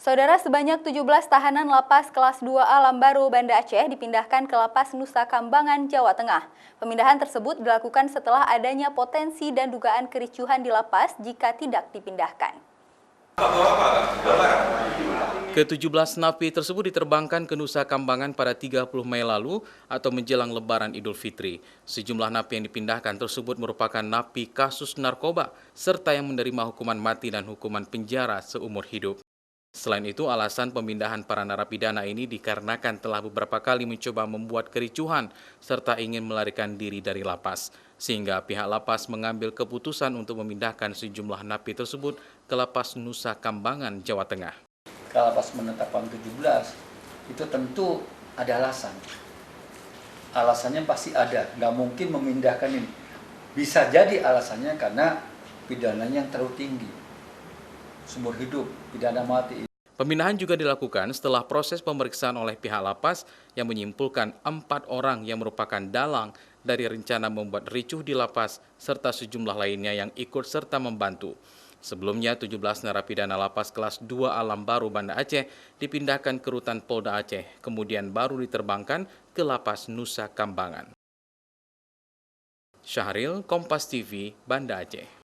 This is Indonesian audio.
Saudara, sebanyak 17 tahanan lapas kelas 2A Lambaru, Banda Aceh dipindahkan ke lapas Nusa Kambangan, Jawa Tengah. Pemindahan tersebut dilakukan setelah adanya potensi dan dugaan kericuhan di lapas jika tidak dipindahkan. Ke-17 napi tersebut diterbangkan ke Nusa Kambangan pada 30 Mei lalu atau menjelang Lebaran Idul Fitri. Sejumlah napi yang dipindahkan tersebut merupakan napi kasus narkoba serta yang menerima hukuman mati dan hukuman penjara seumur hidup. Selain itu, alasan pemindahan para narapidana ini dikarenakan telah beberapa kali mencoba membuat kericuhan serta ingin melarikan diri dari lapas. Sehingga pihak lapas mengambil keputusan untuk memindahkan sejumlah napi tersebut ke lapas Nusa Kambangan, Jawa Tengah. Kalau pas menetapkan 17, itu tentu ada alasan. Alasannya pasti ada, nggak mungkin memindahkan ini. Bisa jadi alasannya karena pidananya yang terlalu tinggi. Seumur hidup, pidana mati. Pemindahan juga dilakukan setelah proses pemeriksaan oleh pihak lapas yang menyimpulkan 4 orang yang merupakan dalang dari rencana membuat ricuh di lapas serta sejumlah lainnya yang ikut serta membantu. Sebelumnya, 17 narapidana lapas kelas 2A Lambaru, Banda Aceh dipindahkan ke Rutan Polda Aceh, kemudian baru diterbangkan ke lapas Nusa Kambangan. Syahril, Kompas TV, Banda Aceh.